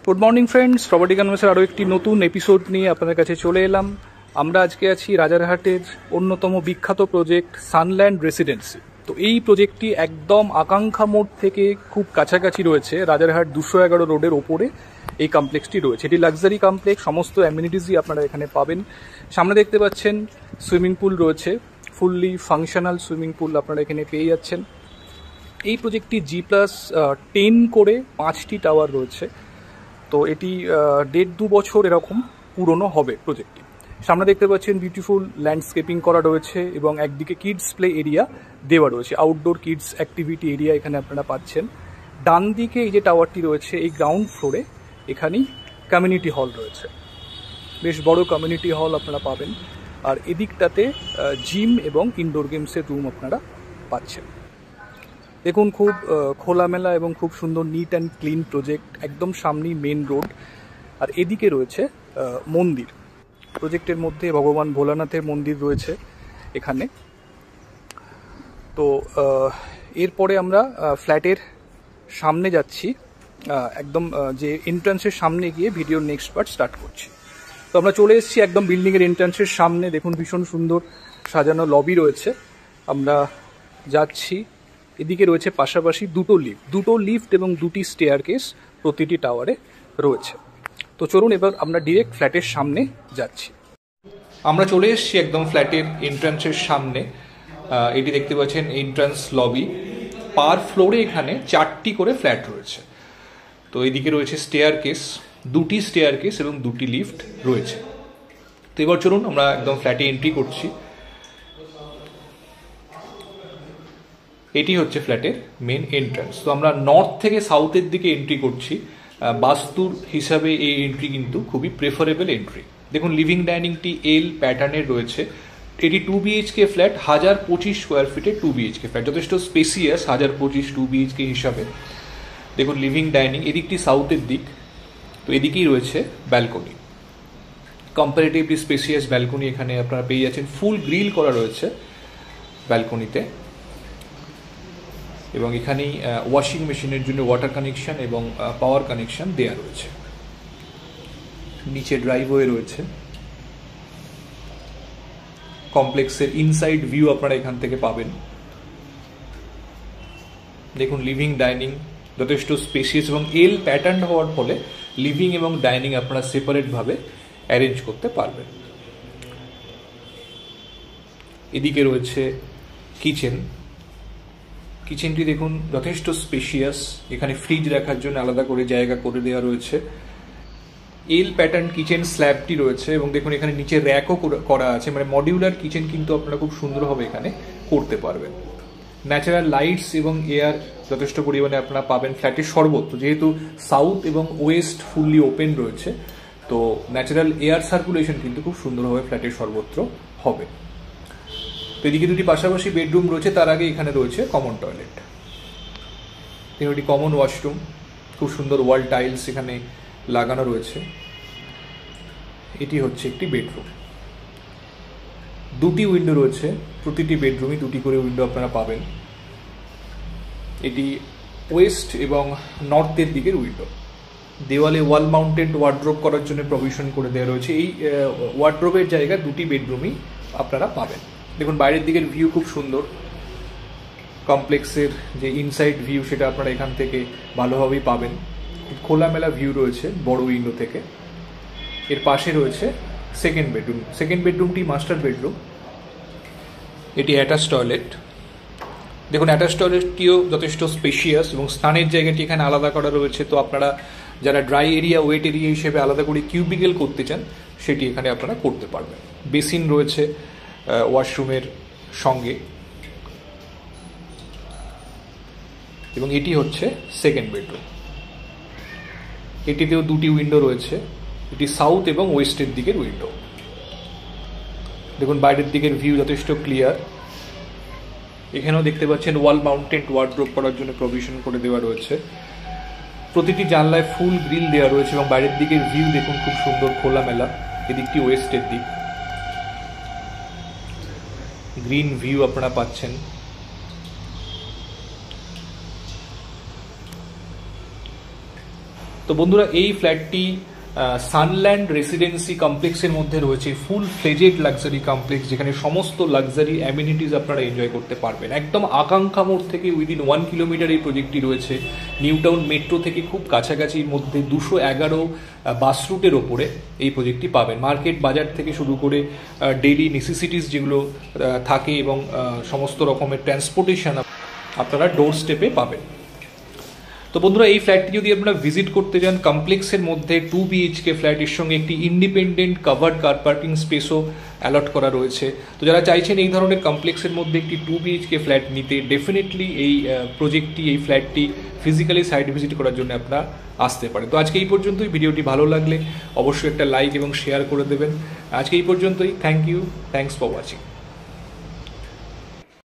Good morning friends, property কনভার্সের আরও একটি নতুন এপিসোড নিয়ে আপনাদের কাছে চলে এলাম। আমরা আজকে আছি রাজারহাটের অন্যতম বিখ্যাত প্রজেক্ট সানল্যান্ড রেসিডেন্সি। তো এই প্রজেক্টটি একদম আকাঙ্ক্ষা মোড় থেকে খুব কাছাকাছি রয়েছে, রাজারহাট 211 রোডের ওপরে এই কমপ্লেক্সটি রয়েছে। এটি লাক্সারি কমপ্লেক্স, সমস্ত অ্যামিনিটিসই আপনারা এখানে পাবেন। সামনে দেখতে পাচ্ছেন সুইমিং পুল রয়েছে, ফুললি ফাংশনাল সুইমিং পুল আপনারা এখানে পেয়ে যাচ্ছেন। এই প্রজেক্টটি G+10 করে 5টি টাওয়ার রয়েছে। তো এটি 1.5-2 বছর এরকম পুরনো হবে প্রজেক্টটি। সামনে দেখতে পাচ্ছেন বিউটিফুল ল্যান্ডস্কেপিং করা রয়েছে এবং একদিকে কিডস প্লে এরিয়া দেওয়া রয়েছে, আউটডোর কিডস অ্যাক্টিভিটি এরিয়া এখানে আপনারা পাচ্ছেন। ডান দিকে এই যে টাওয়ারটি রয়েছে, এই গ্রাউন্ড ফ্লোরে এখানেই কমিউনিটি হল রয়েছে, বেশ বড় কমিউনিটি হল আপনারা পাবেন। আর এদিকটাতে জিম এবং ইনডোর গেমসের রুম আপনারা পাচ্ছেন। দেখুন, খুব খোলামেলা এবং খুব সুন্দর নিট অ্যান্ড ক্লিন প্রজেক্ট, একদম সামনেই মেন রোড। আর এদিকে রয়েছে মন্দির, প্রজেক্টের মধ্যে ভগবান ভোলানাথের মন্দির রয়েছে এখানে। তো এরপরে আমরা ফ্ল্যাটের সামনে যাচ্ছি, একদম যে এন্ট্রান্সের সামনে গিয়ে ভিডিওর নেক্সট পার্ট স্টার্ট করছি। তো আমরা চলে এসেছি একদম বিল্ডিংয়ের এন্ট্রান্সের সামনে। দেখুন, ভীষণ সুন্দর সাজানো লবি রয়েছে। আমরা যাচ্ছি, এদিকে রয়েছে পাশাপাশি দুটো লিফট এবং 2টি স্টেয়ারকেস প্রতিটি টাওয়ারে রয়েছে। তো চলুন এবার আমরা ডিরেক্ট ফ্ল্যাটের সামনে যাচ্ছি। আমরা চলে এসেছি একদম ফ্ল্যাটের এন্ট্রান্সের সামনে। এটি দেখতে পাচ্ছেন এন্ট্রান্স লবি। পার ফ্লোরে এখানে 4টি করে ফ্ল্যাট রয়েছে। তো এদিকে রয়েছে স্টেয়ারকেস, 2টি স্টেয়ারকেস এবং 2টি লিফট রয়েছে। তো এবার চলুন আমরা একদম ফ্ল্যাটে এন্ট্রি করছি। এটি হচ্ছে ফ্ল্যাটের মেন এন্ট্রান্স। তো আমরা নর্থ থেকে সাউথের দিকে এন্ট্রি করছি। বাস্তুর হিসাবে এই এন্ট্রি কিন্তু খুবই প্রেফারেবল এন্ট্রি। দেখুন, লিভিং ডাইনিংটি এল প্যাটার্নের রয়েছে। এটি 2 BHK ফ্ল্যাট, 1025 স্কোয়ার ফিটে 2 BHK ফ্ল্যাট, যথেষ্ট স্পেসিয়াস 1025 2 BHK হিসাবে। দেখুন, লিভিং ডাইনিং, এদিকটি সাউথের দিক। তো এদিকেই রয়েছে ব্যালকনি, কম্পারেটিভলি স্পেসিয়াস ব্যালকনি এখানে আপনারা পেয়ে যাচ্ছেন। ফুল গ্রিল করা রয়েছে ব্যালকনিতে এবং এখানেই ওয়াশিং মেশিনের জন্য ওয়াটার কানেকশন এবং পাওয়ার কানেকশন দেয়া রয়েছে। নিচে ড্রাইভওয়ে রয়েছে। কমপ্লেক্সের ইনসাইড ভিউ আপনারা এখান থেকে পাবেন। দেখুন, লিভিং ডাইনিং যথেষ্ট স্পেসিয়াস এবং এল প্যাটার্ন হওয়ার ফলে লিভিং এবং ডাইনিং আপনারা সেপারেটভাবে অ্যারেঞ্জ করতে পারবেন। এদিকে রয়েছে কিচেন। কিচেনটি দেখুন যথেষ্ট স্পেশিয়াস, এখানে ফ্রিজ রাখার জন্য আলাদা করে জায়গা করে দেওয়া রয়েছে। এল প্যাটার্ন কিচেন স্ল্যাবটি রয়েছে এবং দেখুন এখানে নিচে র্যাকও করা আছে, মানে মডিউলার কিচেন কিন্তু আপনারা খুব সুন্দরভাবে এখানে করতে পারবেন। ন্যাচারাল লাইটস এবং এয়ার যথেষ্ট পরিমাণে আপনারা পাবেন ফ্ল্যাটের সর্বত্র, যেহেতু সাউথ এবং ওয়েস্ট ফুললি ওপেন রয়েছে। তো ন্যাচারাল এয়ার সার্কুলেশন কিন্তু খুব সুন্দরভাবে ফ্ল্যাটের সর্বত্র হবে। তো এদিকে 2টি পাশাপাশি বেডরুম রয়েছে, তার আগে এখানে রয়েছে কমন টয়লেট, 3টি কমন ওয়াশরুম, খুব সুন্দর ওয়াল টাইলস এখানে লাগানো রয়েছে। এটি হচ্ছে একটি বেডরুম, 2টি উইন্ডো রয়েছে, প্রতিটি বেডরুমে 2টি করে উইন্ডো আপনারা পাবেন। এটি ওয়েস্ট এবং নর্থের দিকের উইন্ডো। দেওয়ালে ওয়াল মাউন্টেড ওয়ার্ড্রোব করার জন্য প্রভিশন করে দেওয়া রয়েছে। এই ওয়ার্ড্রোবের জায়গা 2টি বেডরুমই আপনারা পাবেন। দেখুন, বাইরের দিকের ভিউ খুব সুন্দর। কমপ্লেক্সের যে ইনসাইড ভিউ সেটা আপনারা এখান থেকে ভালোভাবেই পাবেন। খোলামেলা ভিউ রয়েছে বড় উইন্ডো থেকে। এর পাশে রয়েছে সেকেন্ড বেডরুম। সেকেন্ড বেডরুমটি মাস্টার বেডরুম। এটি অ্যাটাচ টয়লেট। দেখুন, অ্যাটাচ টয়লেটটিও যথেষ্ট স্পেশিয়াস এবং স্নানের জায়গাটি এখানে আলাদা করা রয়েছে। তো আপনারা যারা ড্রাই এরিয়া, ওয়েট এরিয়া হিসেবে আলাদা করে কিউবিকেল করতে চান, সেটি এখানে আপনারা করতে পারবেন। বেসিন রয়েছে ওয়াশরুমের সঙ্গে এবং এটি হচ্ছে সেকেন্ড বেডরুম। এটিতেও 2টি উইন্ডো রয়েছে, এটি সাউথ এবং ওয়েস্টের দিকের উইন্ডো। দেখুন, বাইরের দিকের ভিউ যথেষ্ট ক্লিয়ার। এখানেও দেখতে পাচ্ছেন ওয়াল মাউন্টেড ওয়ার্ড্রোব করার জন্য প্রভিশন করে দেওয়া রয়েছে। প্রতিটি জানলায় ফুল গ্রিল দেওয়া রয়েছে এবং বাইরের দিকের ভিউ দেখুন খুব সুন্দর খোলামেলা। এদিকটি ওয়েস্টের দিক, গ্রিন ভিউ আপনারা পাচ্ছেন। তো তো বন্ধুরা, এই ফ্ল্যাটটি সানল্যান্ড রেসিডেন্সি কমপ্লেক্সের মধ্যে রয়েছে, ফুল ফ্লেজেড লাক্সারি কমপ্লেক্স, যেখানে সমস্ত লাক্সারি অ্যামিনিটিস আপনারা এনজয় করতে পারবেন। একদম আকাঙ্ক্ষা মোড় থেকে উইদিন 1 কিলোমিটার এই প্রজেক্টটি রয়েছে। নিউ টাউন মেট্রো থেকে খুব কাছাকাছির মধ্যে 211 বাস রুটের ওপরে এই প্রজেক্টটি পাবেন। মার্কেট বাজার থেকে শুরু করে ডেইলি নেসেসিটিস যেগুলো থাকে এবং সমস্ত রকমের ট্রান্সপোর্টেশন আপনারা ডোর স্টেপে পাবেন। তো বন্ধুরা, এই ফ্ল্যাটটি যদি আপনারা ভিজিট করতে যান, কমপ্লেক্সের মধ্যে 2 BHK ফ্ল্যাটের সঙ্গে একটি ইন্ডিপেন্ডেন্ট কাভার্ড কার পার্কিং স্পেসও অ্যালট করা রয়েছে। তো যারা চাইছেন এই ধরনের কমপ্লেক্সের মধ্যে একটি 2 BHK ফ্ল্যাট নিতে, ডেফিনেটলি এই প্রজেক্টটি, এই ফ্ল্যাটটি ফিজিক্যালি সাইট ভিজিট করার জন্য আপনারা আসতে পারেন। তো আজকে এই পর্যন্তই। ভিডিওটি ভালো লাগলে অবশ্যই একটা লাইক এবং শেয়ার করে দেবেন। আজকে এই পর্যন্তই। Thank you, thanks for watching.